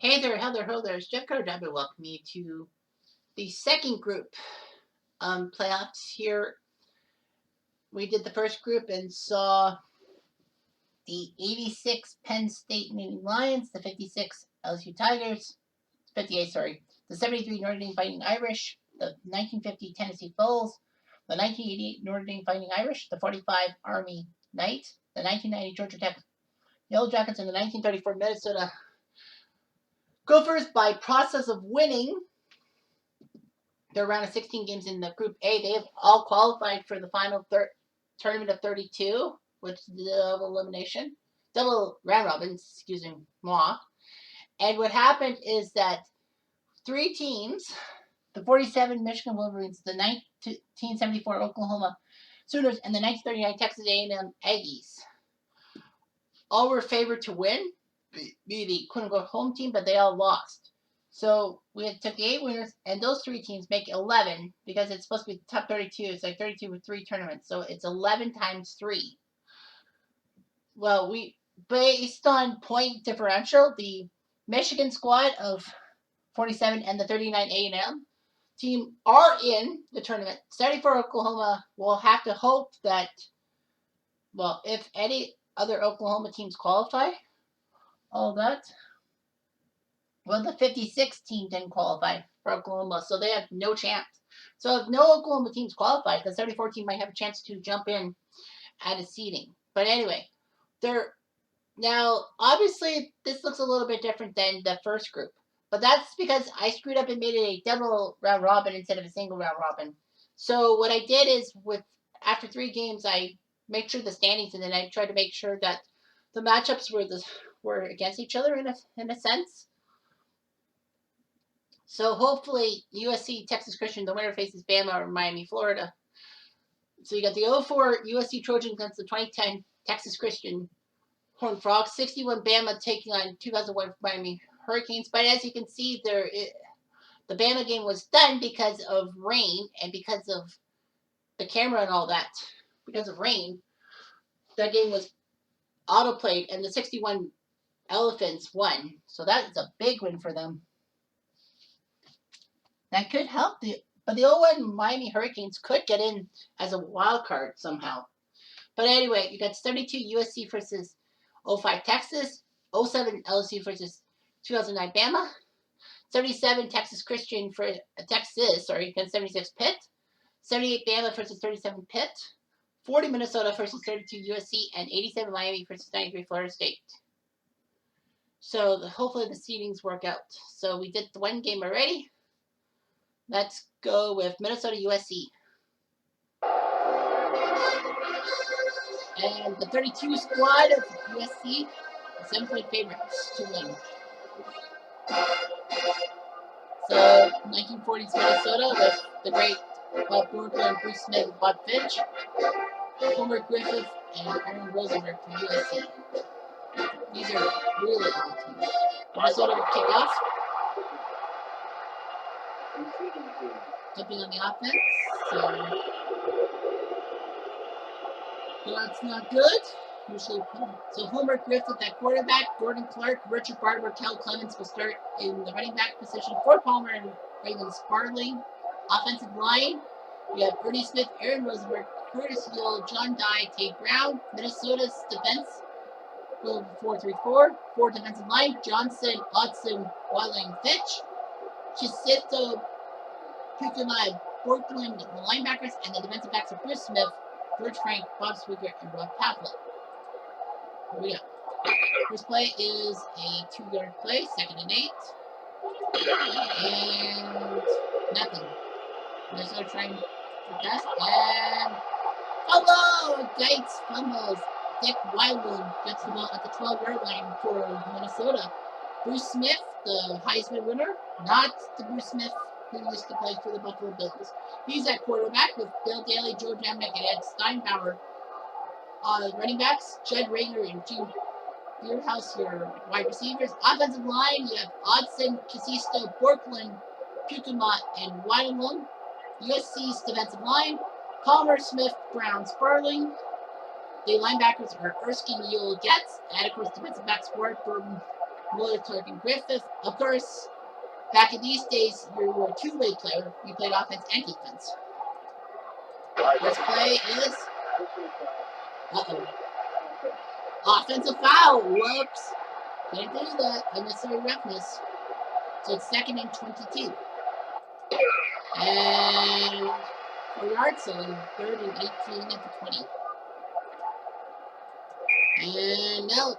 Hey there, hello there. It's Jeff Carter. I welcome you to the second group playoffs here. We did the first group and saw the 86 Penn State Nittany Lions, the 56 LSU Tigers, 58, sorry, the 73 Notre Dame Fighting Irish, the 1950 Tennessee Vols, the 1988 Notre Dame Fighting Irish, the 45 Army Knights, the 1990 Georgia Tech Yellow Jackets, and the 1934 Minnesota Gophers by process of winning their round of 16 games in the Group A. They have all qualified for the final tournament of 32, which is double round robin, excuse me, moi. And what happened is that three teams, the 47 Michigan Wolverines, the 1974 Oklahoma Sooners, and the 1939 Texas A&M Aggies, all were favored to win, be the quote-unquote home team, but they all lost. So we had took the 8 winners, and those 3 teams make 11 because it's supposed to be top 32. It's like 32 with 3 tournaments, so it's 11 times 3. Well, we based on point differential, the Michigan squad of 47 and the 39 A&M team are in the tournament. 74 Oklahoma will have to hope that, well, if any other Oklahoma teams qualify, all that. Well, the 56 team didn't qualify for Oklahoma, so they have no chance. So if no Oklahoma teams qualify, the 74 team might have a chance to jump in at a seeding. But anyway, now obviously this looks a little bit different than the first group. But that's because I screwed up and made it a double round robin instead of a single round robin. So what I did is after 3 games I make sure the standings, and then I tried to make sure that the matchups were against each other in a sense. So hopefully USC, Texas Christian, the winner faces Bama or Miami, Florida. So you got the 04 USC Trojans against the 2010 Texas Christian Horned Frogs. 61 Bama taking on 2001 Miami Hurricanes. But as you can see, the Bama game was done because of rain and because of the camera and all that. Because of rain, that game was autoplayed, and the 61 Elephants won. So that is a big win for them. That could help but the 01 Miami Hurricanes could get in as a wild card somehow. But anyway, you got 72 USC versus 05 Texas, 07 LSU versus 2009 Bama, 77 Texas Christian for Texas, against 76 Pitt, 78 Bama versus 37 Pitt, 40 Minnesota versus 32 USC, and 87 Miami versus 93 Florida State. So hopefully the seedings work out. So we did the one game already. Let's go with Minnesota USC. And the 32 squad of USC, 7-point favorites to win. So 1940s Minnesota with the great Bob Borkler, Bruce Smith, and Bob Finch, Homer Griffith, and Aaron Rosenberg from USC. These are really good teams. Minnesota would kick off. Jumping on the offense. So that's not good. So Homer Griffith at quarterback, Gordon Clark, Richard Barber, Cal Clemens will start in the running back position for Palmer and Raymond Sparling. Offensive line, we have Bernie Smith, Aaron Rosenberg, Curtis Hill, John Dye, Tate Brown. Minnesota's defense will 4-3-4. 4 defensive line, Johnson, Odson, Walling, Fitch. Chisito, Pukumai, Portland, the linebackers, and the defensive backs are Bruce Smith, George Frank, Bob Swicker, and Rob Pavlik. Here we go. First play is a 2-yard play, 2nd and 8. And nothing. Minnesota trying to pass. And fumble! Gates fumbles. Dick Wildwood gets the ball at the 12-yard line for Minnesota. Bruce Smith, the Heisman winner, not the Bruce Smith who used to play for the Buffalo Bills. He's at quarterback with Bill Daly, Joe Jamnick, and Ed Steinbauer. Running backs, Jed Rager and Gene Beerhouse, your wide receivers. Offensive line, you have Odson, Casisto, Borkland, Pukumot, and Weidelman. USC's defensive line, Palmer, Smith, Brown, Sparling. The linebackers are Erskine, Yule, Getz, and of course defensive backs Warburton, Muller, Clark, and Griffith. Of course, back in these days, you were a two-way player. You played offense and defense. First play is... Uh-oh. Offensive foul. Whoops. Can't do that. Unnecessary roughness. So it's 2nd and 22. And 4 yards, so 3rd and 18 at the 20. And no,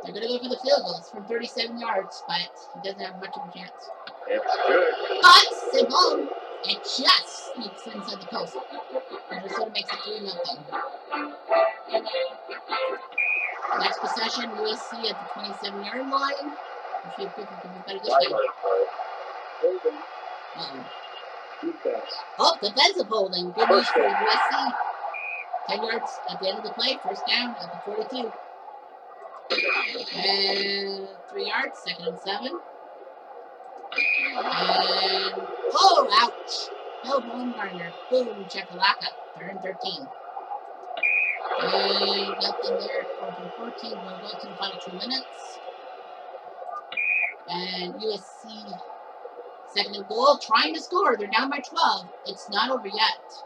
they're going to go for the field goal. It's from 37 yards, but he doesn't have much of a chance. It's good. But Simone, it just sneaks inside the post. Minnesota makes it 3-0. Next possession, USC at the 27-yard line. If you think you can be better this time. Oh, defensive holding. Good news for USC. 10 yards at the end of the play. First down at the 42. And 3 yards. 2nd and 7. And oh, ouch! No, Baumgartner. Boom, chakalaka. 3rd and 13. And nothing there. 4th and 14. We'll go to the final 2 minutes. And USC 2nd and goal, trying to score. They're down by 12. It's not over yet.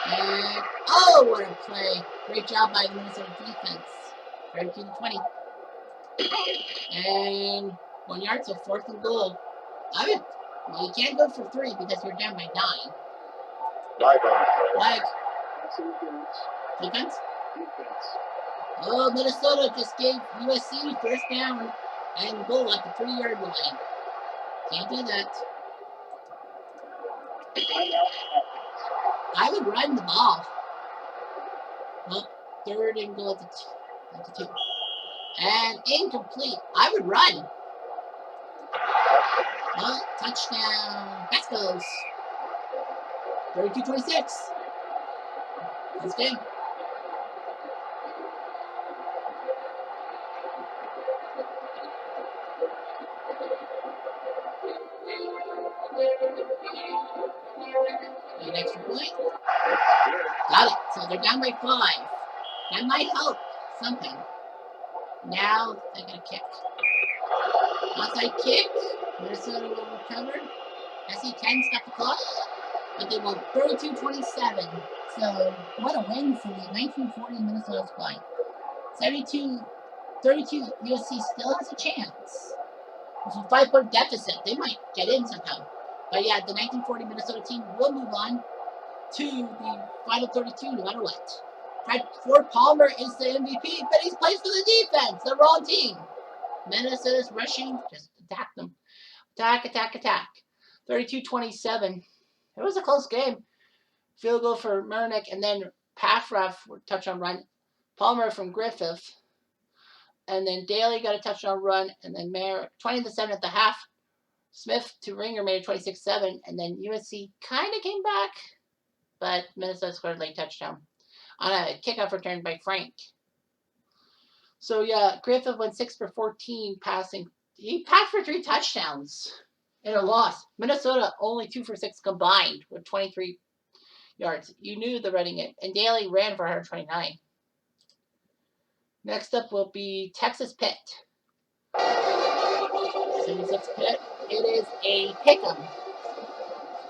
And oh, what a play! Great job by the Minnesota defense. 32-20. And 1 yard, so 4th and goal. Well, you can't go for 3 because you're down by 9. Flag. Defense? Oh, Minnesota just gave USC first down and goal at the 3-yard line. Can't do that. I would run the ball. Well, 3rd and goal at the 2. And incomplete. I would run. Well, touchdown. Expos. 32-26. That's good. An extra point. Got it. So they're down by 5. That might help something. Now they got a kick. Onside kick. Minnesota will recover. SC10 stop the clock. But they won't. 32-27. So what a win for the 1940 Minnesota squad. 32 USC still has a chance. It's a 5-point deficit. They might get in somehow. But yeah, the 1940 Minnesota team will move on to the final 32 no matter what. Ford Palmer is the MVP, but he's plays for the defense. The wrong team. Minnesota's rushing. Just attack them. Attack. 32-27. It was a close game. Field goal for Murnick, and then Paffrath for touchdown run. Palmer from Griffith. And then Daly got a touchdown run, and then Mayer 20-7 at the half. Smith to Ringer made a 26-7, and then USC kind of came back, but Minnesota scored a late touchdown on a kickoff return by Frank. So yeah, Griffith went 6 for 14 passing. He passed for 3 touchdowns in a loss. Minnesota only 2 for 6 combined with 23 yards. You knew the running it, and Daly ran for 129. Next up will be Texas Pitt. 76 Pitt. It is a pick'em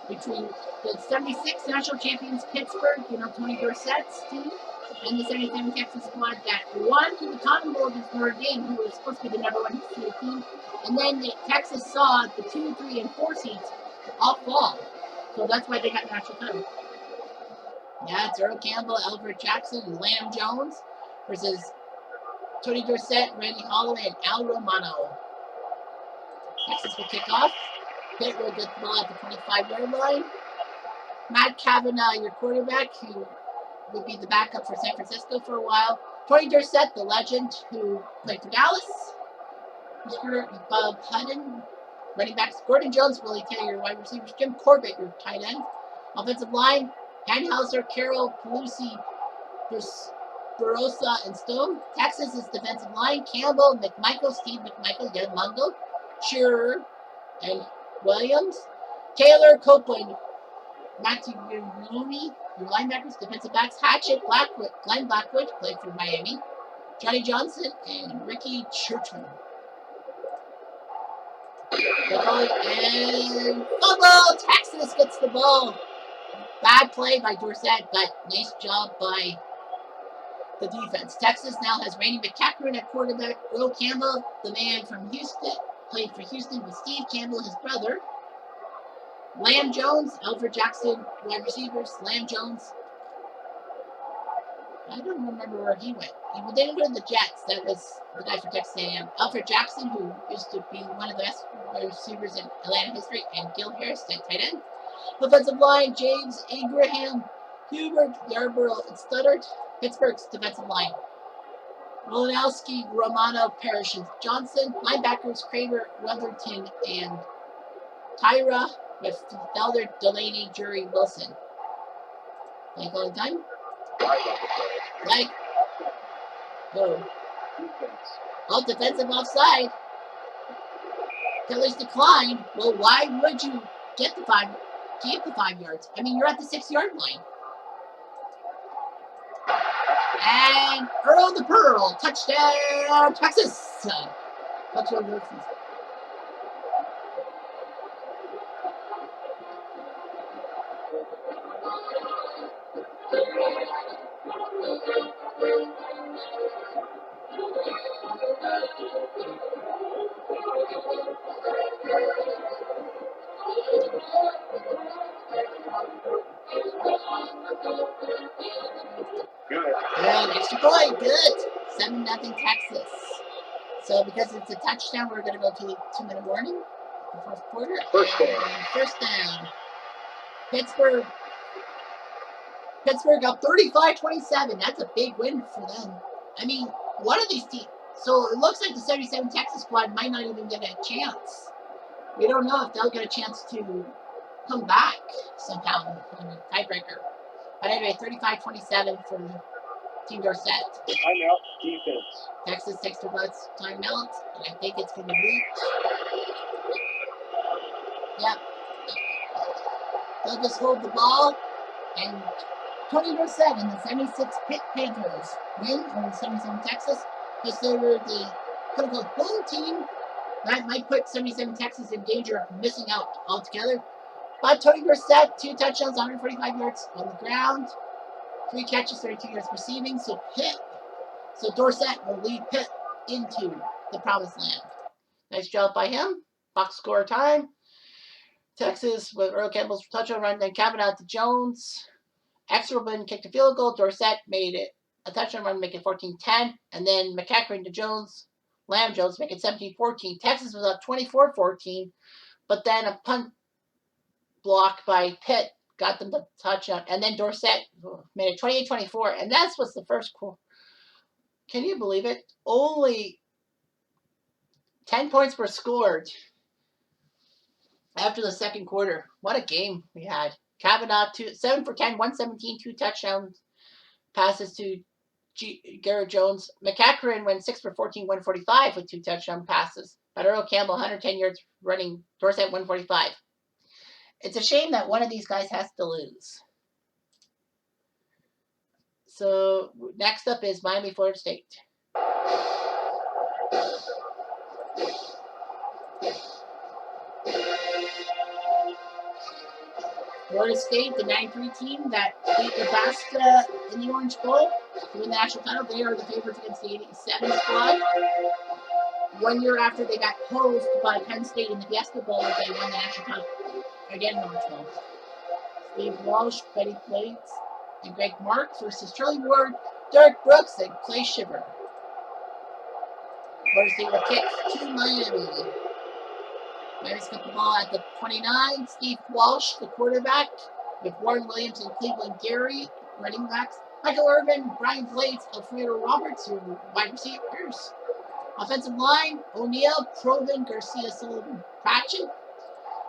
between the 76 national champions Pittsburgh, Tony Dorsett's team, and the 77 Texas squad that won the Cotton Bowl against Notre Dame, who was supposed to be the number 1 seed team. And then Texas saw the 2, 3, and 4 seeds all fall. So that's why they got national title. Yeah, it's Earl Campbell, Alfred Jackson, and Lamb Jones versus Tony Dorsett, Randy Holloway, and Al Romano. Texas will kick off. Pitt will get the ball at the 25-yard line. Matt Kavanaugh, your quarterback, who would be the backup for San Francisco for a while. Tony Dorsett, the legend, who played for Dallas. Bob Hutton, running backs. Gordon Jones, Willie Taylor, your wide receivers. Jim Corbett, your tight end. Offensive line, Hanhauser, Carroll, Pelusi, Barossa, and Stone. Texas is defensive line. Campbell, McMichael, Steve McMichael, Young Mungo, Shearer, and Williams. Taylor, Copeland, Matthew Rooney, your linebackers. Defensive backs, Hatchett, Blackwood, Glenn Blackwood, played for Miami. Johnny Johnson, and Ricky Churchman. And fumble! Texas gets the ball. Bad play by Dorsett, but nice job by the defense. Texas now has Randy McCaffrey at quarterback. Earl Campbell, the man from Houston, played for Houston with Steve Campbell, his brother. Lamb Jones, Alfred Jackson, wide receivers. Lamb Jones, I don't remember where he went. He didn't go to the Jets. That was the guy for Texas A&M. Alfred Jackson, who used to be one of the best receivers in Atlanta history, and Gil Harris, tight end. Offensive line, James Ingraham, Hubert, Yarborough, and Studdard. Pittsburgh's defensive line. Rolanowski, Romano, Parrish, and Johnson. Linebackers, Craver, Weatherton, and Tyra, with Felder, Delaney, Jury, Wilson. Play going time. Flag. Go. All defensive offside. Penalties declined. Well, why would you keep the 5 yards? I mean, you're at the 6-yard line. And Earl the Pearl, touchdown, Texas. Touchdown, Texas. And extra point, good. 7-0 Texas. So because it's a touchdown, we're going to go to a 2-minute warning. The fourth quarter. First down. Pittsburgh up 35-27. That's a big win for them. I mean, one of these teams. So it looks like the 77 Texas squad might not even get a chance. We don't know if they'll get a chance to come back somehow in a tiebreaker. But anyway, 35-27 for Team Dorsett. Timeout defense. Texas takes their butts timeout, and I think it's going to be. Yep. They'll just hold the ball, and Tony Dorsett and the 76 Pitt Panthers win over 77 Texas because they were the quote-unquote home team. That might put 77 Texas in danger of missing out altogether. But Tony Dorsett, 2 touchdowns, 145 yards on the ground, 3 catches, 32 yards receiving. So Dorsett will lead Pitt into the promised land. Nice job by him. Box score time. Texas with Earl Campbell's touchdown run, then Kavanaugh to Jones. Exelman kicked a field goal. Dorsett made it a touchdown run, make it 14-10. And then McCaffrey to Jones. Lamb Jones make it 17-14. Texas was up 24-14. But then a punt block by Pitt got them the touchdown. And then Dorsett made it 28-24. And that was the first quarter. Can you believe it? Only 10 points were scored after the second quarter. What a game we had. Kavanaugh, 7 for 10, 117, 2 touchdowns passes to Garrett Jones. McCaffrey went 6 for 14, 145 with 2 touchdown passes. But Earl Campbell, 110 yards running. Dorsett, 145. It's a shame that one of these guys has to lose. So next up is Miami, Florida State. Florida State, the 9-3 team that beat Nebraska in the Orange Bowl to win the national title. They are the favorites against the 87 squad. 1 year after they got hosed by Penn State in the Fiesta Bowl, they won the national title again in the Orange Bowl. Steve Walsh, Betty Plates, and Greg Marks versus Charlie Ward, Derek Brooks, and Clay Shiver. Florida State will kick to Miami. Miami's got the ball at the 29. Steve Walsh, the quarterback, with Warren Williams and Cleveland Gary, running backs. Michael Irvin, Brian Blades, Alfredo Roberts, who are wide receivers. Offensive line, O'Neal, Proven, Garcia, Sullivan, Pratchett.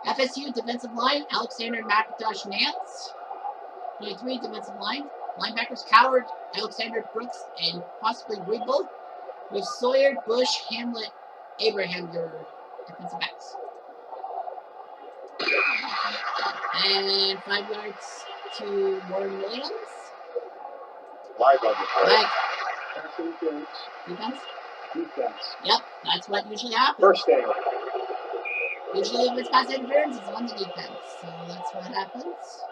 FSU defensive line, Alexander McIntosh Nance. 23 defensive line. Linebackers, Coward, Alexander Brooks, and possibly Rigble. With Sawyer, Bush, Hamlet, Abraham, your defensive backs. And 5 yards to Warren Williams. Live on the Flag. Defense. Yep, that's what usually happens. First down. Usually if it's pass interference, it's on the defense. So that's what happens.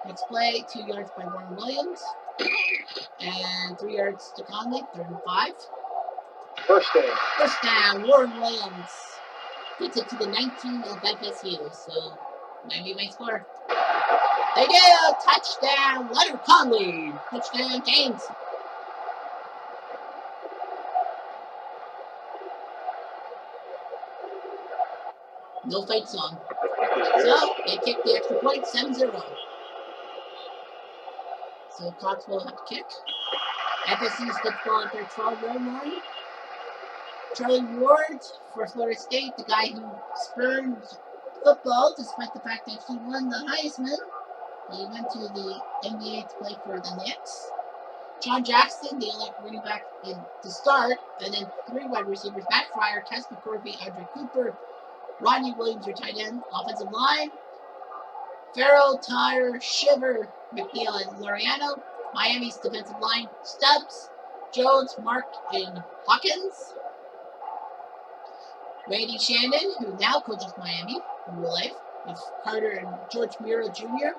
Next play, 2 yards by Warren Williams. And 3 yards to Conley, 3rd and 5. First down. First down, Warren Williams gets it to the 19 of FSU. So Miami may score. They do! Touchdown, Leonard Conley. Touchdown, Canes. No fight song. So they kick the extra point, 7-0. So Cox will have to kick. FSU's gets ball at their 12-yard line. Charlie Ward for Florida State, the guy who spurned football despite the fact that he won the Heisman. He went to the NBA to play for the Knicks. John Jackson, the only running back to start, and then 3 wide receivers: Matt Fryer, Tess McCorvey, Andre Cooper, Rodney Williams, your tight end. Offensive line: Farrell, Tyre, Shiver, McNeil, and Loriano. Miami's defensive line: Stubbs, Jones, Mark, and Hawkins. Randy Shannon, who now coaches Miami in real life, with Carter and George Muro Jr.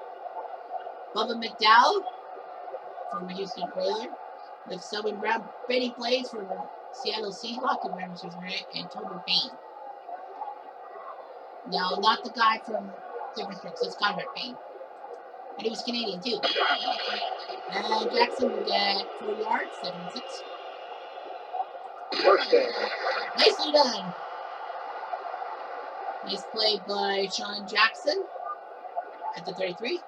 Bubba McDowell from Houston Oilers, with Selwyn Brown. Benny plays for the Seattle Seahawks and Rams and Toby Payne. No, not the guy from Different Strokes, it's Conrad Payne. And he was Canadian too. And Jackson will get 4 yards, 7-6. First down. Nicely done. Nice play by Sean Jackson at the 33.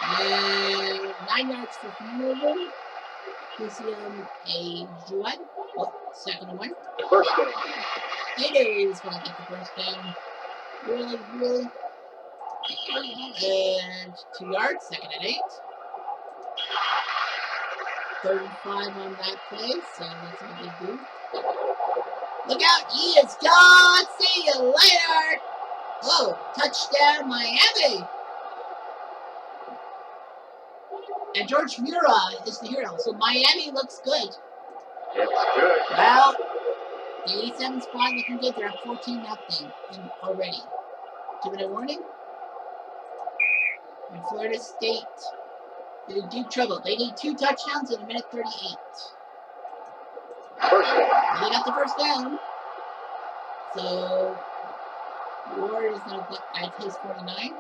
And 9 yards for turnover. PCM a Juan. Oh, 2nd and 1. First down. It is going to get the first down. Really. And 2 yards, 2nd and 8. 3rd and 5 on that play, so that's what they do. Look out, he is gone! See you later! Oh, touchdown Miami! And George Mura is the hero, so Miami looks good. It's good. Well, the 87 squad looking good. They're up 14-0 already. Give it a warning. And Florida State, they're in deep trouble. They need 2 touchdowns in 1:38. First down. They got the first down. So Ward is now at his 49.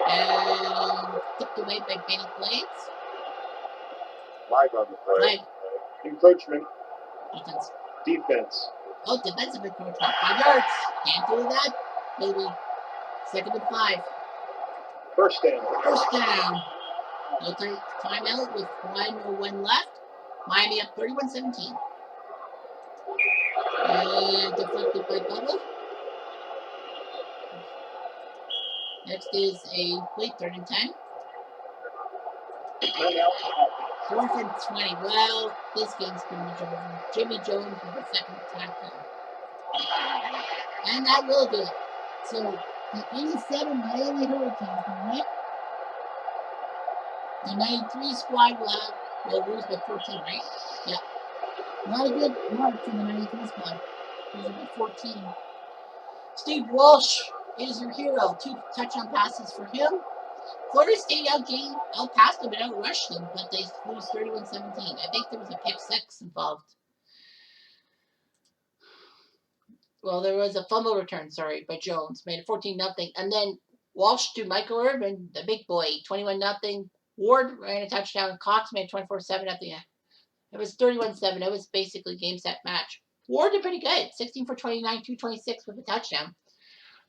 And tipped away by Benny Blades. Live on the play. Flag. Encroachment. Offense. Defense. Oh, defensive encroachment. 5 yards. Can't do that, baby. 2nd and 5. First down. First down. No timeout with 1:01 left. Miami up 31-17. And deflected by Bubba. Next is a 3rd and 10. Timeout. 4th and 20. Well, this game's pretty much over. Jimmy Jones with the 2nd tackle. And that will do it. So, the 87 Miami Hurricanes, right? The 93 squad will lose by 14, right? Yeah. Not a good mark for the 93 squad. Losing by 14. Steve Walsh is your hero. 2 touchdown passes for him. Florida State outpassed them and outrushed them, but they lose 31-17. I think there was a pick 6 involved. Well, there was a fumble return, by Jones. Made it 14-0. And then Walsh to Michael Irvin, the big boy, 21-0. Ward ran a touchdown. Cox made 24-7 at the end. It was 31-7. It was basically game, set, match. Ward did pretty good. 16 for 29, 226 with a touchdown.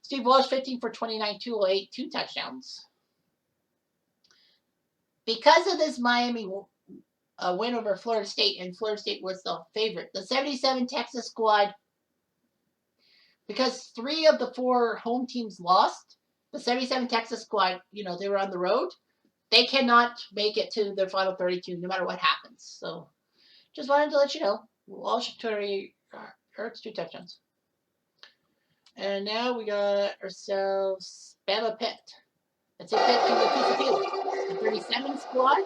Steve Walsh, 15 for 29, 208, 2 touchdowns. Because of this Miami win over Florida State, and Florida State was the favorite, the 77 Texas squad, because 3 of the 4 home teams lost, the 77 Texas squad, they were on the road. They cannot make it to their final 32 no matter what happens. So just wanted to let you know. Walsh hurts 2 touchdowns. And now we got ourselves Bama Pitt. Let's see Pitt can go 2 for 2. The 37 squad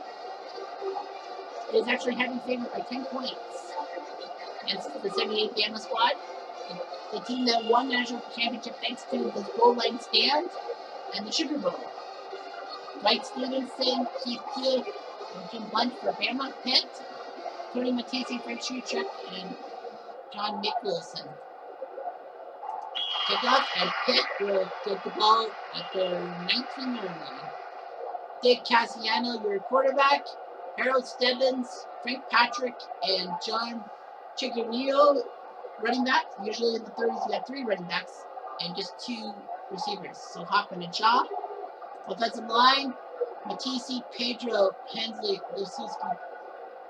is actually heavy favorite by 10 points against the 78 Bama squad. the team that won the national championship thanks to the goal line stand and the Sugar Bowl. Dwight Stevenson, Keith Pugh, and Jim Bunch for Bama, Pitt, Tony Matisse, Frank Shuchuk, and John Nicholson. Kickoff, and Pitt will get the ball at their 19-yard line. Dick Cassiano, your quarterback. Harold Stebbins, Frank Patrick, and John Chickenillo, running back. Usually in the 30s, you have 3 running backs and just 2 receivers. So Hoffman and Shaw. Offensive line, Matisse, Pedro, Hensley, Lusinski,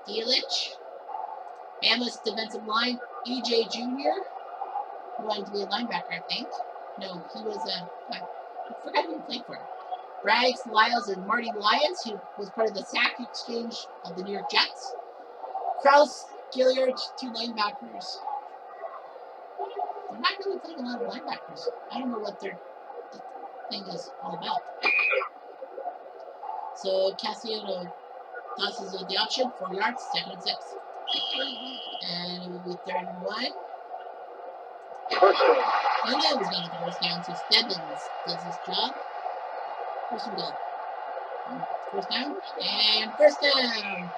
Dielich. Bama's defensive line, EJ Jr., who wanted to be a linebacker, I think. No, he was I forgot who he played for. Braggs, Lyles, and Marty Lyons, who was part of the sack exchange of the New York Jets. Kraus, Gilliard, 2 linebackers. They're not really playing a lot of linebackers. I don't know what their thing is all about. So Cassiano tosses the option, 4 yards, 2nd and 6. And it will be 3rd and 1. First down. I knew it was going to be first down, so Stebbins does his job. First and goal. First down, and first down.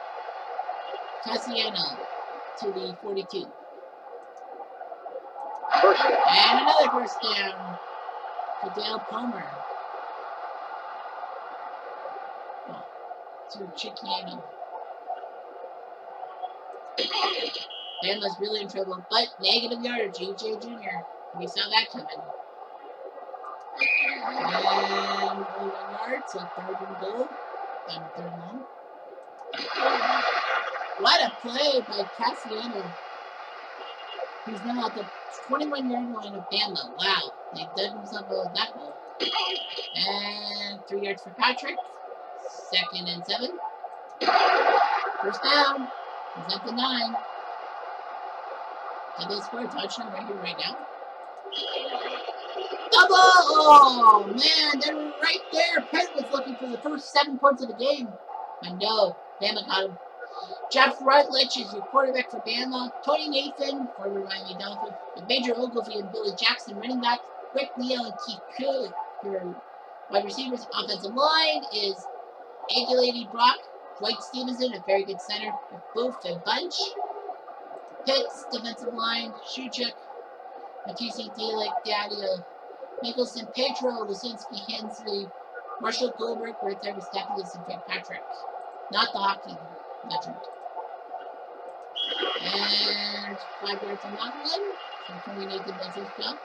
Cassiano to the 42. First down. And another first down to Dale Palmer. To Chickiano. Bama's really in trouble, but negative yardage, EJ Jr. We saw that coming. And only 1 yard, so 3rd and goal. And 3rd and long. What a play by Cassiano. He's now at the 21-yard line of Bama. Wow, they dug himself out of that hole. And 3 yards for Patrick. 2nd and 7. First down. He's at the 9. Did they score a touchdown right here, right now? Double! Oh, man, they were right there. Pitt was looking for the first 7 points of the game. And no, Bama got him. Jeff Rutledge is your quarterback for Bama. Tony Nathan, former Miami Dolphins. Major Ogilvie and Billy Jackson, running back. Rick Neal and Keith Cook, your wide receivers. Offensive line is Agility Brock, Dwight Stevenson, a very good center. Booth and Bunch. Pitt's defensive line, Shuchuk, Matisse, Dielich, Daddio, Nicholson, Pedro, Lusinski, Hensley, Marshall Goldberg, right there with Stephanus and Frank Patrick. Not the hockey legend. And 5 yards on that one. So Tony Nathan does his job.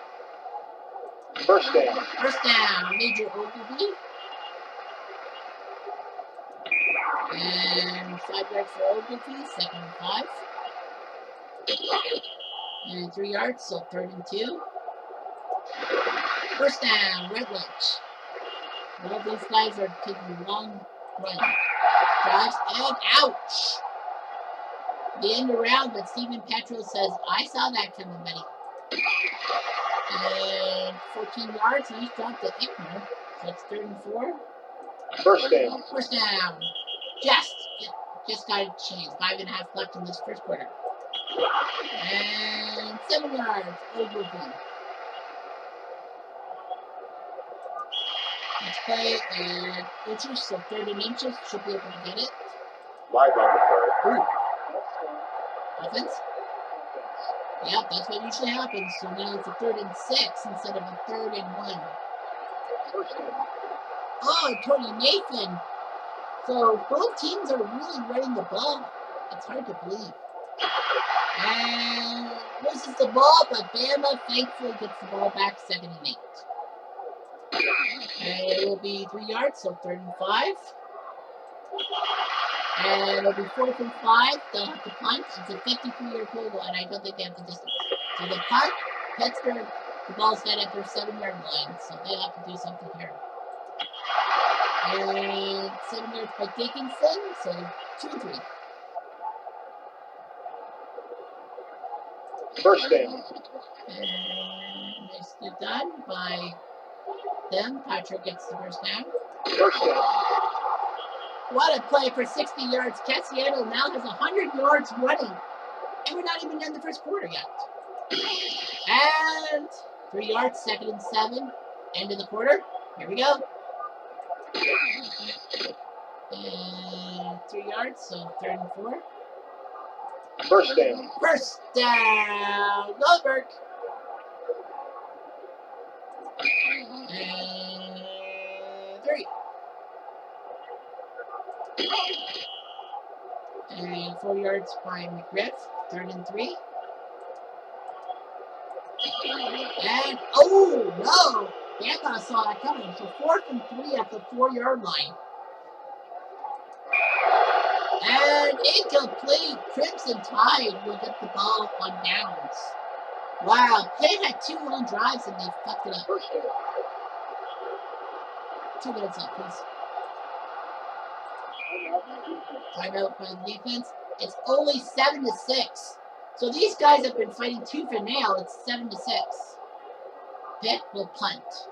First down. First down, Major Ogilvie. And 5 yards for Ogilvie, 2nd and 5. And 3 yards, so 3rd and 2. First down, Rutledge. Well, these guys are taking long run. Drives and ouch! The end around, but Stephen Petro says, I saw that coming, buddy. And 14 yards, nice drop to Ickner. So it's 3rd and 4. First down. First down. Just got it changed. 5.5 left in this first quarter. And 7 yards, Ogilvie. Let's play and inches, so 3rd and inches. Should be able to get it. Live on the 3rd. Ooh. Offense? Yeah, that's what usually happens. So now it's a 3rd and 6 instead of a 3rd and 1. First down. Oh, Tony Nathan. So both teams are really running the ball. It's hard to believe. And loses the ball, but Bama thankfully gets the ball back, 2nd and 8. And it will be 3 yards, so 3rd and 5. And it'll be 4th and 5. They'll have to punt. It's a 53-yard field goal, and I don't think they have the distance. So the punt, Pittsburgh, the ball's set at their 7-yard line, so they'll have to do something here. And 7 yards by Dickinson, so 2 and 3. First down. And nicely done by them. Patrick gets the first down. First down. What a play for 60 yards. Cassiano now has 100 yards running. And we're not even in the first quarter yet. And 3 yards, 2nd and 7. End of the quarter. Here we go. And 3 yards, so 3rd and 4. First down. First down. Goldberg. And 3. And 4 yards by McGriff. 3rd and 3. And, oh, no. Bama saw that coming. So 4th and 3 at the 4-yard line. And incomplete. Crimson Tide will get the ball on downs. Wow, Pitt had 2 long drives and they fucked it up. First down. 2 minutes left, please. Timeout by the defense. It's only 7-6. So these guys have been fighting tooth and nail. It's 7-6. Pitt will punt.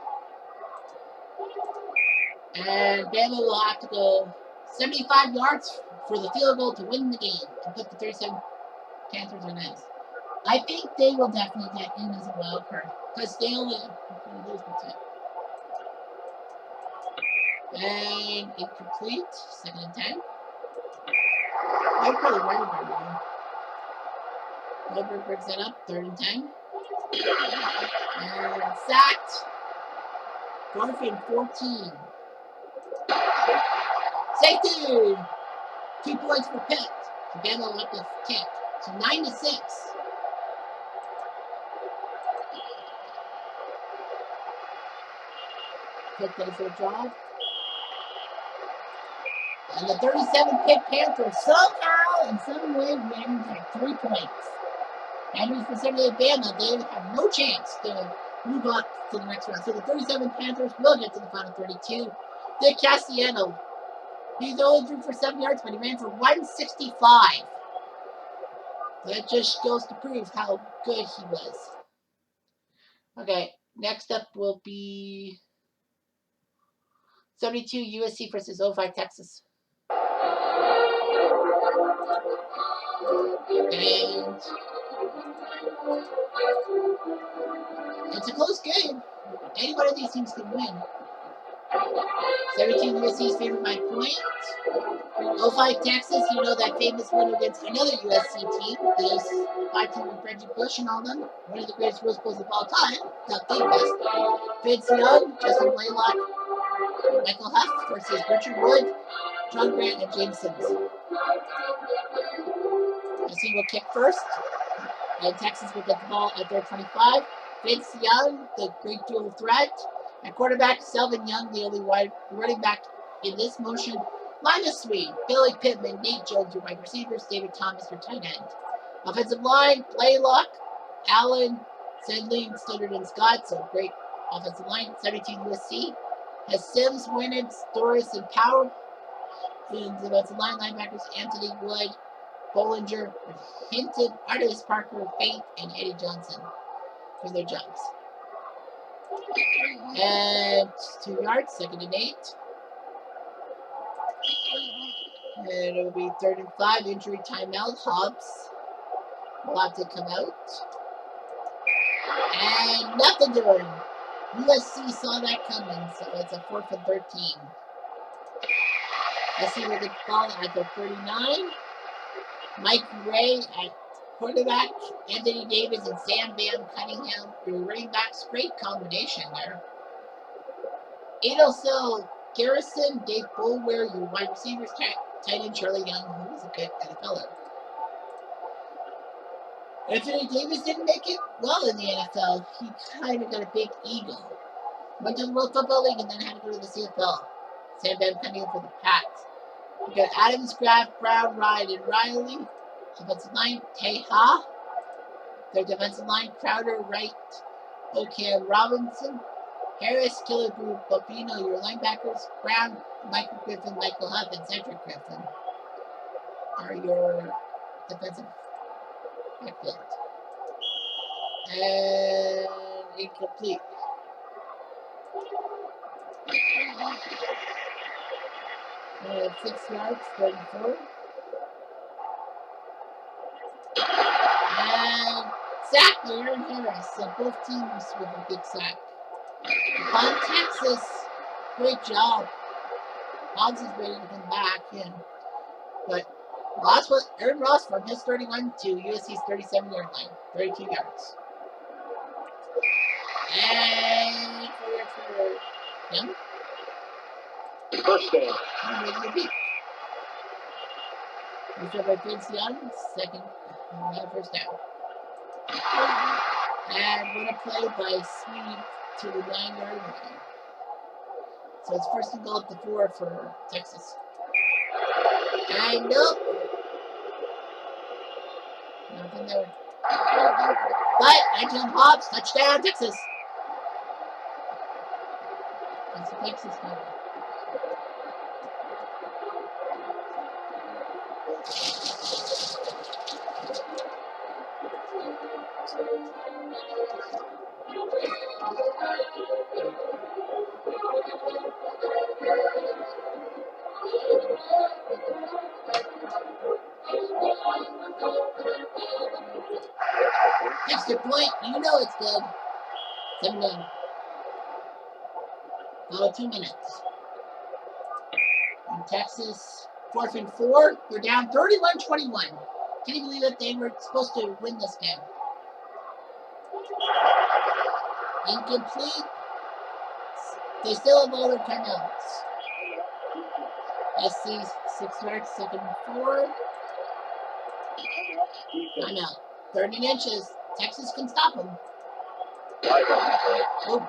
And Bama will have to go 75 yards for the field goal to win the game and put the 37 Panthers on ice. I think they will definitely get in as a wild card because they only lose by 10. And incomplete. 2nd and 10. I'm probably right about now. Goldberg brings it up. 3rd and 10. And sacked. 4th and 14. Safety! 2 points for Pitt. Bama will have to kick. So 9-6. Pitt does their job. And the 37 Pitt Panthers somehow, in some way, win by 3 points. And for 78 Bama, they have no chance to move up to the next round. So the 37 Panthers will get to the final 32. Dick Cassiano, he's only threw for 7 yards, but he ran for 165. That just goes to prove how good he was. Okay, next up will be 72 USC versus 05 Texas. And it's a close game. Any one of these teams can win. 17 USC is favored by point. 05 Texas, you know that famous win against another USC team. The 05 team with Reggie Bush and all them. One of the greatest Rose Bowls of all time. Not the best. Vince Young, Justin Blaylock, Michael Huff versus Richard Wood, John Grant, and James Sims. USC will kick first. And Texas will get the ball at their 25. Vince Young, the great dual threat. At quarterback, Selvin Young, the only wide running back in this motion. Linus Sweet, Billy Pittman, Nate Jones, your wide receivers, David Thomas, your tight end. Offensive line, Blaylock, Allen, Sedley, Stoddard, and Scott. So great offensive line. 17 USC has Sims, Winans, Doris, and Power. And the offensive line, linebackers, Anthony Wood, Bollinger, Hinton, Artemis Parker, Fate, and Eddie Johnson for their jobs. And 2 yards, 2nd and 8. And it will be 3rd and 5, injury timeout. Hobbs will have to come out. And nothing doing. USC saw that coming, so it's a 4th and 13. USC will get the ball at the 39. Mike Ray at quarterback, Anthony Davis and Sam Van Cunningham, your running backs. Great combination there. Adelsel Garrison, Dave Bulwer, your wide receivers, tight end Charlie Young, who was a good NFLer. Anthony Davis didn't make it well in the NFL. He kind of got a big ego. Went to the World Football League and then had to go to the CFL. Sam Van Cunningham for the Pats. We got Adams, Graff, Brown, Ryan, and Riley. Offensive line, Teha. Their defensive line, Crowder, Wright, O'Cam, Robinson. Harris, Killebrew, Bobino, your linebackers. Brown, Michael Griffin, Michael Huff, and Cedric Griffin are your defensive backfield. And incomplete. And 6 yards, 34. And sack by Aaron Harris. So both teams with a big sack. On Texas, great job. Hobbs is ready to come back in. But Ross was Aaron Ross from his 31 to USC's 37-yard line, 32 yards. And for Young. First down. Return by Vince Young, second, first down. And what a play by Sweet to the 9-yard line. So it's first and goal at the 4 for Texas. And nope. Nothing there. But Angela Hobbs, touchdown, Texas. That's the Texas cover. Extra point, you know it's good. 7 down. Follow 2 minutes. In Texas, 4th and 4. They're down 31-21. Can you believe that they were supposed to win this game? Incomplete. They still have all their timeouts. SC 6 yards, 2nd and 4. Timeout. 30 inches. Texas can stop them. Oh.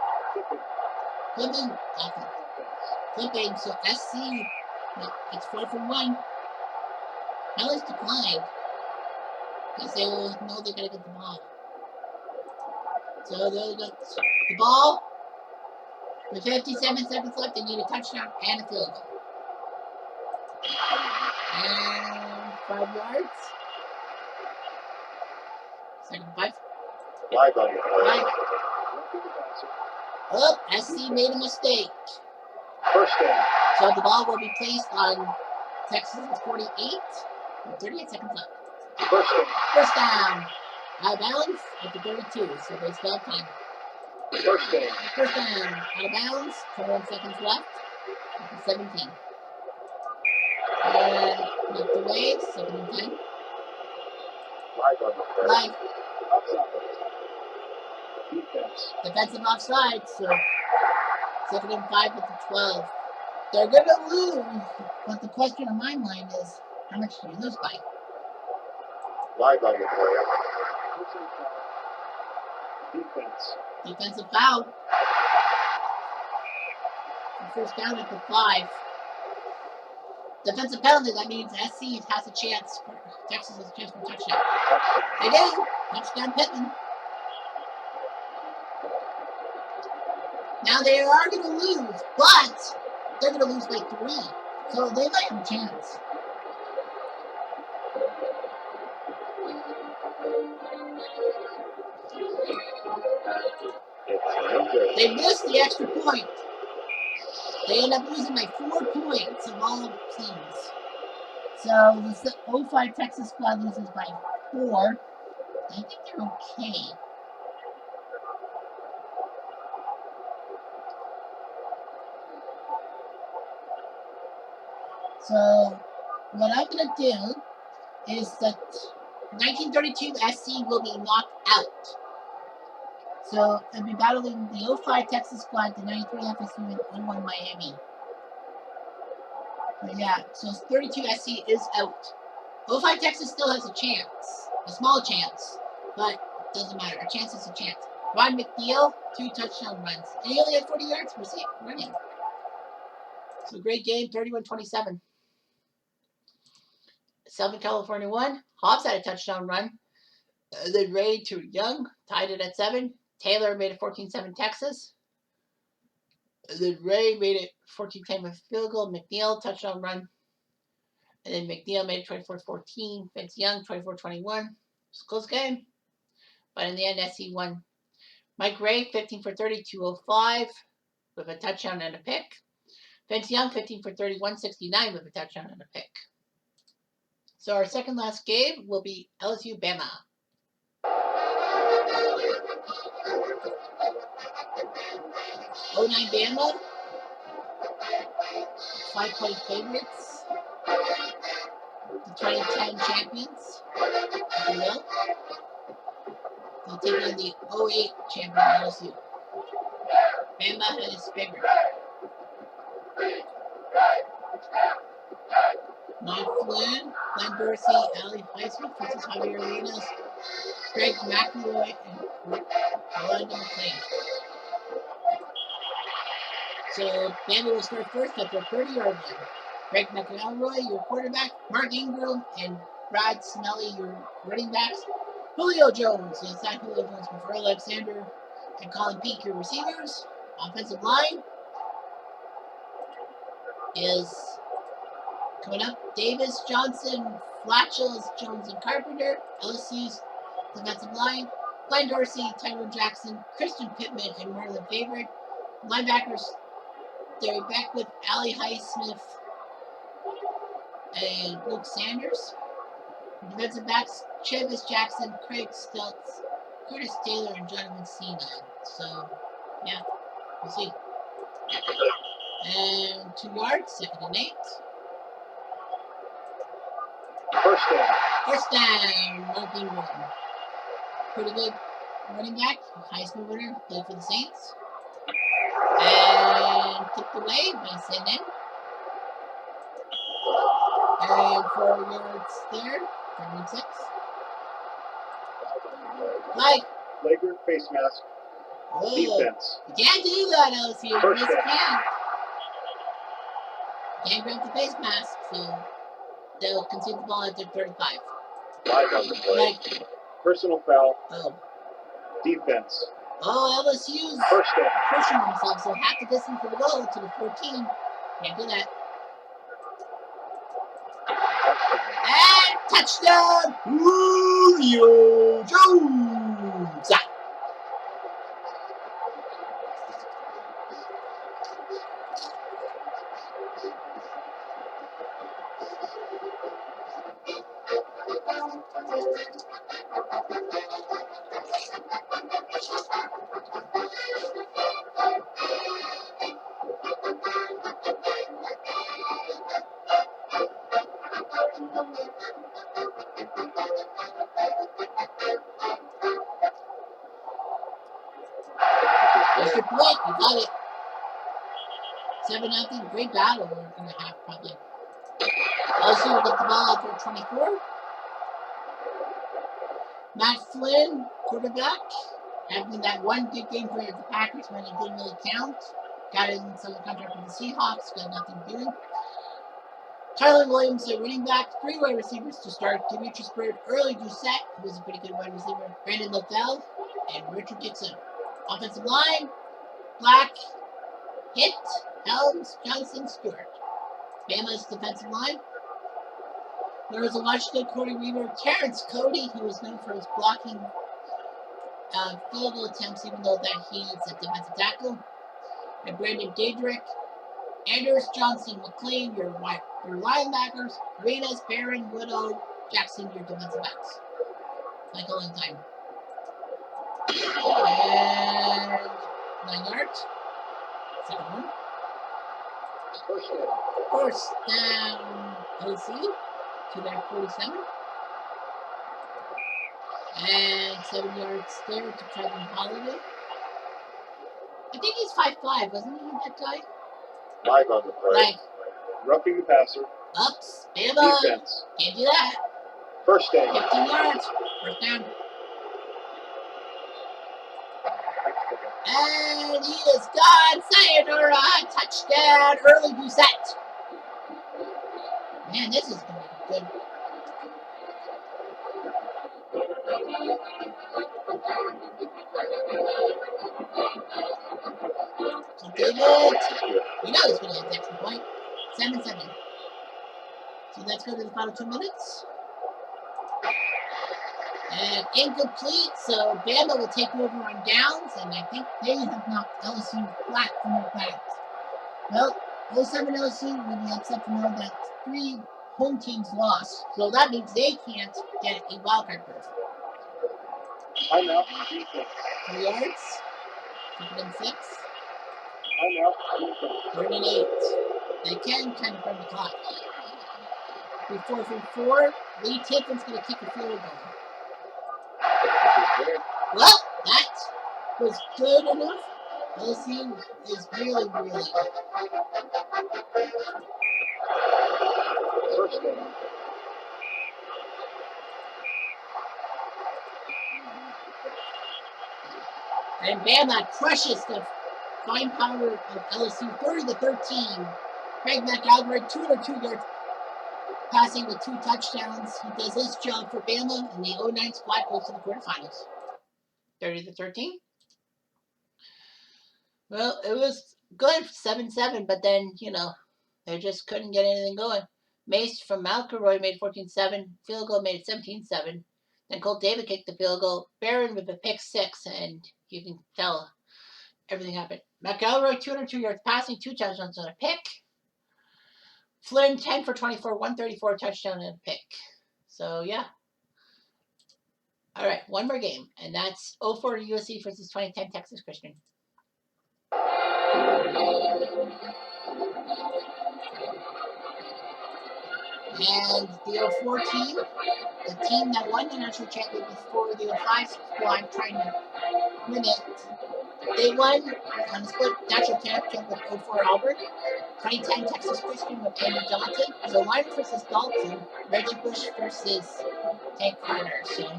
Clipping. So SC, it's 4 from 1. Penalties declined. Because they will know they gotta get the ball. So they got the ball. With 57 seconds left, they need a touchdown and a field goal. And 5 yards. 2nd 5. Right. Oh, SC made a mistake. First down. So the ball will be placed on Texas' 48 with 38 seconds left. First down. Out of bounds at the 32, so they still have time. First down. Out of bounds, 21 seconds left at the 17. And knocked away, 2nd and 10. Live. Defensive offside, so 2nd and 5 at the 12. They're going to lose, but the question on my mind is, how much do you lose by? Live on the play. Defensive foul. First down at the 5. Defensive penalty, that means SC has a chance. Texas has a chance for a touchdown. They do. Touchdown Pittman. Now they are going to lose, but they're going to lose by 3. So they might have a chance. They missed the extra point. They end up losing by 4 points of all teams. So the 05 Texas squad loses by 4. I think they're okay. So what I'm going to do is that 1932 SC will be knocked out. So they'll be battling the 05 Texas squad, the 93 FSU, and 01 Miami. But yeah, so 32 SC is out. 05 Texas still has a chance, a small chance, but it doesn't matter. A chance is a chance. Ron McNeil, 2 touchdown runs. And he only had 40 yards running. So great game, 31-27. Southern California won. Hobbs had a touchdown run. Then Ray to Young tied it at 7. Taylor made it 14-7 Texas. Then Ray made it 14-10 with field goal. McNeil touchdown run. And then McNeil made it 24-14. Vince Young 24-21. It's a close game. But in the end, SC won. Mike Ray 15 for 30, 205 with a touchdown and a pick. Vince Young 15 for 30, 169 with a touchdown and a pick. So our second last game will be LSU Bama. 09 Bama, 5-point favorites. The 2010 champions, if you will. They'll take on the 08 champion LSU. Bama is favorite. Matt Flynn, Glenn Dorsey, Ali Heisman versus Javier Arenas, Greg McElroy, and Rolanda McClain. So Bama will start first at their 30-yard line. Greg McElroy, your quarterback, Mark Ingram, and Brad Smelly, your running backs. Julio Jones, inside Julio Jones before Alexander, and Colin Peake, your receivers. Offensive line is coming up. Davis, Johnson, Flatchels, Jones, and Carpenter. LSU's defensive line. Glenn Dorsey, Tyrone Jackson, Christian Pittman, and Marlon Favorite. Linebackers, they're back with Ali Highsmith and Luke Sanders. Defensive backs, Travis Jackson, Craig Steltz, Curtis Taylor, and Jonathan Cena. So, yeah, we'll see. And 2 yards, 2nd and 8. First down. First down, Mark Ingram. Pretty good running back, Heisman winner, played for the Saints. And tipped away by Senden. And 4 yards there, 3rd and 6. Flag. Flagrant face mask. Whoa. Defense. You can't do that, LSU. You First just down. can't. Can't grab the face mask, so they'll concede the ball at their 35. Flag on the play. Like, Personal foul. oh. Defense. Oh, LSU's First down. pushing themselves, so half the distance for the goal to the 14. Can't do that. And touchdown, Julio Jones. That's your point. You got it. 7-0. Great battle we're going to have probably. LSU will get the ball at their 24. Matt Flynn, quarterback, having that one good game for the Packers when it didn't really count. Got in some contract with the Seahawks, got nothing doing. Tyler Williams, a running back, 3 wide receivers to start. Demetrius Bird, early Doucette, who was a pretty good wide receiver. Brandon Leffel, and Richard Dixon. Offensive line, Black, Hitt, Helms, Johnson, Stewart. Bama's defensive line. There was a much good Corey Weaver, Terrence Cody, who was known for his blocking field goal attempts, even though that he's a defensive tackle. And Brandon Dadrick, Anders Johnson, McLean, your linebackers, Arenas, Barron, Widow, Jackson, your defensive backs. Like all in time. And 9 yards. Second one. First down, OC to their 47. And 7 yards there to Trevin Holiday. I think he's 5'5", wasn't he, that guy? Flag on the play. Like, Roughing the passer. ups, Bama. Defense. Can't do that. First down. 15 yards. First down. And he is gone. Sayonara. Touchdown. Early Doucette. Man, this is going to be good. So David, you know he's going to hit the extra point. 7-7. So let's go to the final 2 minutes. And incomplete, so Bama will take over on downs, and I think they have knocked LSU flat from their backs. Well, 07 LSU will be upset to know that 3 home teams lost, so that means they can't get a wildcard berth. Timeout. Defense. 3 yards, 2nd and 6. Timeout. Defense. 3rd and 8. They can kind of burn the clock. Before 4, Lee Tiffin's going to kick a field goal. Well, that was good enough. LSU is really, really. First down. And Bama crushes the fine power of LSU 30-13. Craig McElroy, 202 yards, passing with 2 touchdowns. He does his job for Bama, and the 09 squad goes to the quarterfinals. 30-13. Well, it was good, 7-7, but then, they just couldn't get anything going. Mace from McElroy made 14-7. Field goal made it 17-7. Then Colt David kicked the field goal. Barron with a pick 6, and you can tell everything happened. McElroy, 202 yards passing, 2 touchdowns on a pick. Flynn, 10 for 24, 134, touchdown and a pick. So, yeah. All right, one more game, and that's 04 USC versus 2010 Texas Christian. And the 04 team, the team that won the national championship before the 05 squad trying to win it, they won on the split national championship with 04 Auburn, 2010 Texas Christian with Andy Dalton. So Lyman versus Dalton, Reggie Bush versus Tank Carter. So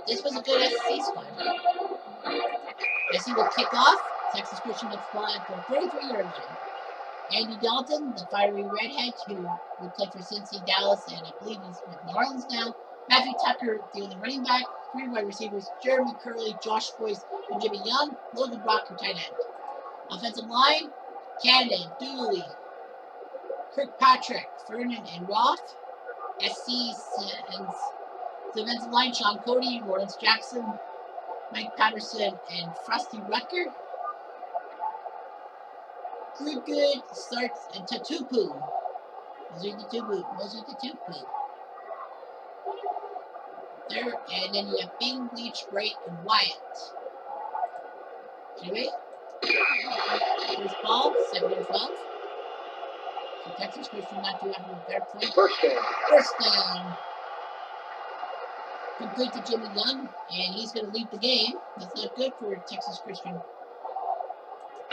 this was a good SEC squad. SEC will kick off. Texas Christian gets the ball at the 33-yard line. Andy Dalton, the fiery redhead who would play for Cincy, Dallas, and I believe he's with New Orleans now. Matthew Tucker, the only running back. 3 wide receivers, Jeremy Curley, Josh Boyce, and Jimmy Young. Logan Brock, your tight end. Offensive line, Cannon, Dooley, Kirkpatrick, Vernon, and Roth. SC sends defensive line, Sean Cody, Lawrence Jackson, Mike Patterson, and Frosty Rucker. Good starts and Tatupu. Tatupu. There, and then you have Bing, Leach, Bright, and Wyatt. Anyway, first ball, 2nd and 12. So Texas Christian not too happy with their play. First down. Complete to Jimmy Young, and he's going to lead the game. That's not good for Texas Christian.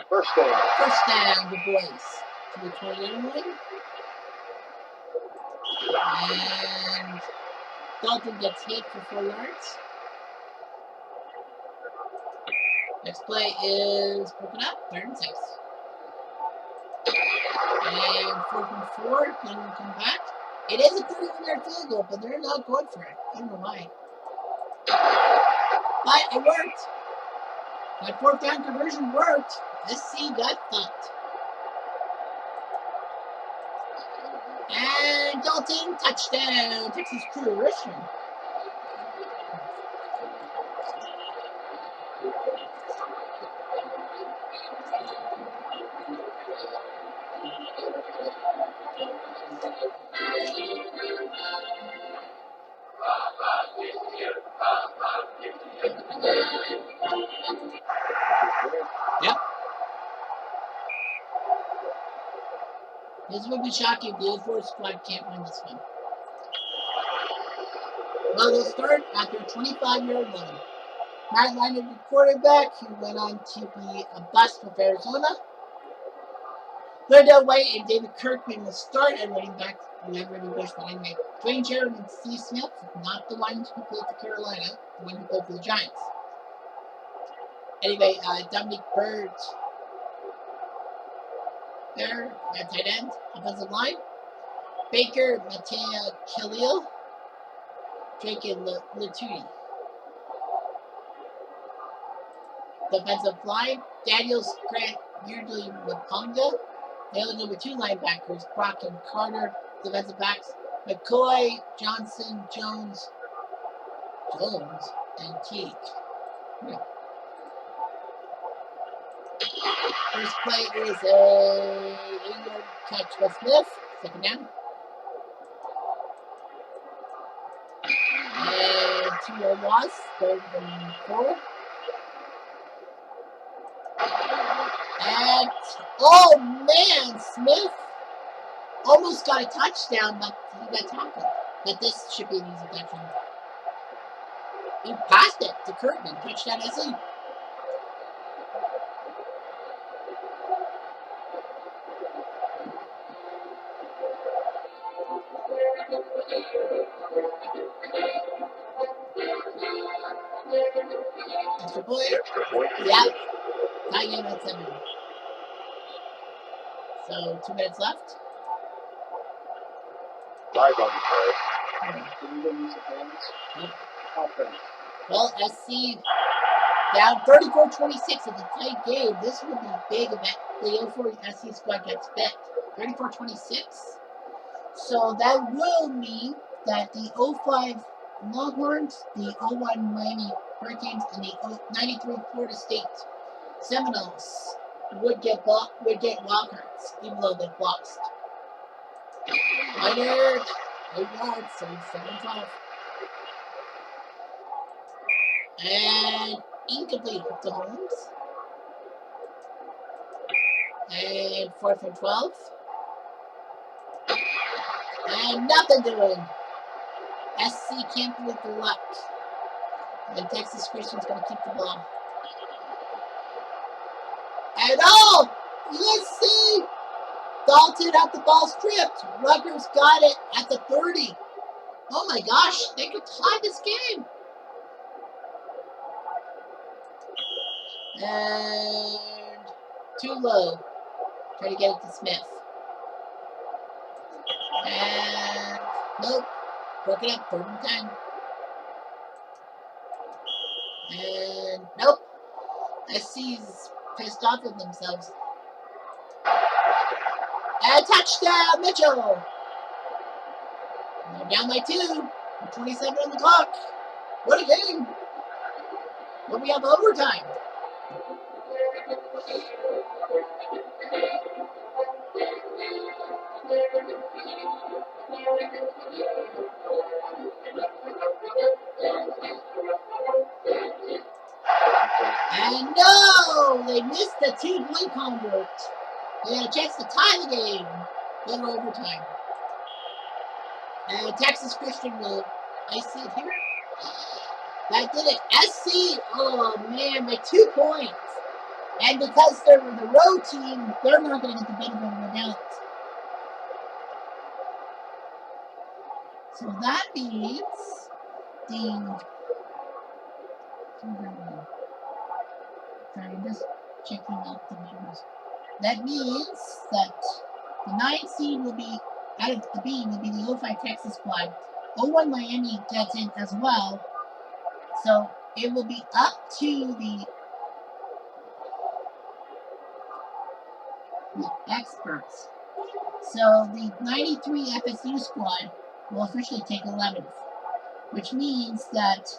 First down, the boys. To the 20-yard line. And Dalton gets hit for 4 yards. Next play is broken up, 3rd and 6. And 4th and 4, can we come back? It is a 31-yard field goal, but they're not going for it. I don't know why. But it worked. That 4th down conversion worked. SC got thumped. And Dalton, touchdown, Texas Christian. Yep. This would be shocking if the 04 squad can't win this one. Well, they'll start at their 25-yard line. Matt Leonard, the quarterback, who went on to be a bust with Arizona. Lindell White and David Kirkman will start at running back. We have Reggie Bush running back. Dwayne Jarrett and Steve Smith, not the one who played for Carolina, the one who played for the Giants. Anyway, Dominic Bird there at tight end. Offensive line, Baker, Matea Khalil, Drake, and Latuti. Defensive line, Daniels, Grant, Beardley, Maponga. The other number 2 linebackers, Brock and Carter. Defensive backs, McCoy, Johnson, Jones, and Teague. Yeah. First play is a 8-yard catch by Smith. 2nd down. And 2-yard loss. 3rd and 4. but oh man, Smith almost got a touchdown, but he got tackled. But this should be an easy touchdown. He passed it to Kirkman. Touchdown SC. Extra point. Yeah. Tie game at 7. So 2 minutes left. 5 on the play. Can you go use the hands? Yep. Offense. Well, SC down 34-26. It's a tight game. This would be big if the 04 SC squad gets fit. 34-26. So that will mean that the 05 Longhorns, the 01 Miami Hurricanes, and the 93 Florida State Seminoles would get wildcards, even though they lost. Minor, 8 yards, 7-12. And incomplete to Holmes. And 4th and 12. And nothing doing. SC can't prove their luck. And Texas Christian's going to keep the ball. And oh! USC! Dalton had the ball stripped. Rutgers got it at the 30. Oh my gosh, they could tie this game. And too low. Try to get it to Smith. And nope. Broke it up, 3rd and 10. And nope. SC's pissed off with themselves. And touchdown, Mitchell! They're down by 2. 27 on the clock. What a game! But we have overtime. And no! They missed the 2-point convert. They had a chance to tie the game. Then overtime. And Texas Christian will ice it here. That did it. SC, oh man, by 2 points. And because they're the road team, they're not going to get the benefit of the doubt. So that means I'm just checking out the numbers. That means that the 9th seed will be, out of the B, will be the 05 Texas squad. 01 Miami gets in as well. So it will be up to the experts. So the 93 FSU squad will officially take 11th, which means that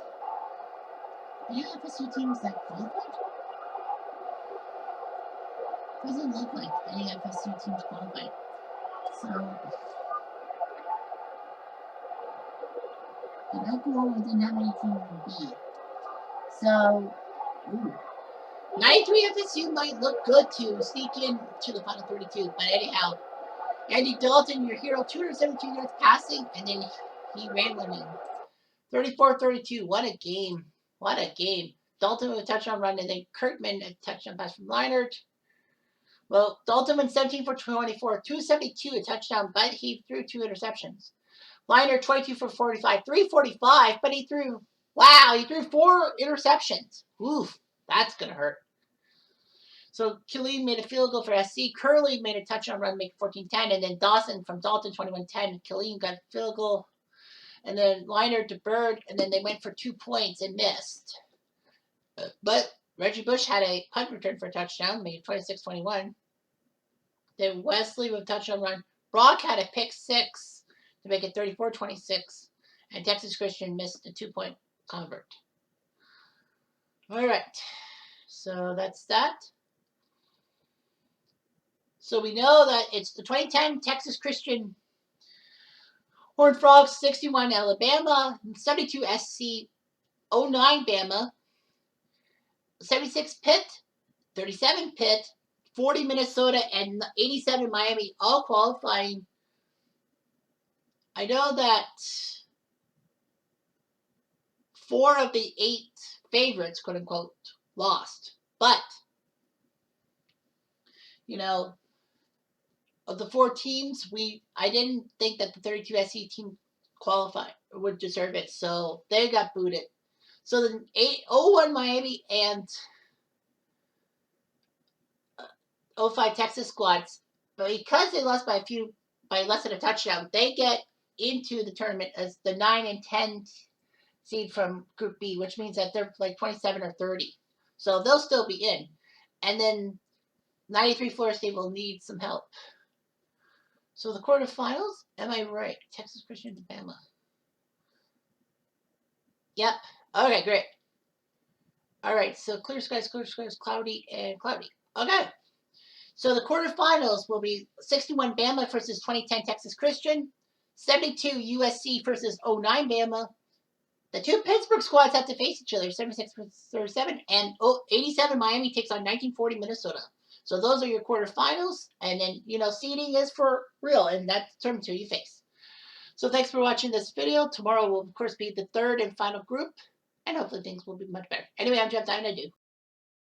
any FSU teams that qualified? Doesn't look like any FSU teams qualified. So in Oklahoma didn't have any teams in B. So 93 FSU might look good to sneak in to the final 32. But anyhow, Andy Dalton, your hero, 272 yards passing, and then he ran one in. 34-32. What a game. What a game. Dalton with a touchdown run, and then Kirkman a touchdown pass from Leinart. Well, Dalton went 17 for 24, 272, a touchdown, but he threw 2 interceptions. Leinart 22 for 45, 345, but he threw 4 interceptions. Oof, that's going to hurt. So Killeen made a field goal for SC. Curley made a touchdown run, make 14-10, and then Dawson from Dalton 21-10. Killeen got a field goal, and then Leinart to Bird, and then they went for 2 points and missed. But Reggie Bush had a punt return for a touchdown, made 26-21. Then Wesley with a touchdown run. Brock had a pick 6 to make it 34-26. And Texas Christian missed a 2-point convert. All right. So that's that. So we know that it's the 2010 Texas Christian Horned Frogs, 61 Alabama, 72 SC, 09 Bama, 76 Pitt, 37 Pitt, 40 Minnesota, and 87 Miami all qualifying. I know that 4 of the 8 favorites, quote unquote, lost. But, you know, of the 4 teams, I didn't think that the 32 SC team qualified or would deserve it, so they got booted. So the 01 Miami and 05 Texas squads, but because they lost by less than a touchdown, they get into the tournament as the 9 and 10 seed from Group B, which means that they're like 27 or 30. So they'll still be in. And then 93 Florida State will need some help. So the quarterfinals, am I right? Texas Christian and Bama. Yep. Okay, great. All right, so clear skies, cloudy, and cloudy. Okay. So the quarterfinals will be 61 Bama versus 2010 Texas Christian, 72 USC versus 09 Bama. The 2 Pittsburgh squads have to face each other, 76 versus 37, and 87 Miami takes on 1940 Minnesota. So those are your quarterfinals, and then, you know, seeding is for real, and that determines who you face. So thanks for watching this video. Tomorrow will, of course, be the 3rd and final group, and hopefully things will be much better. Anyway, I'm Jeff Diamond. I do.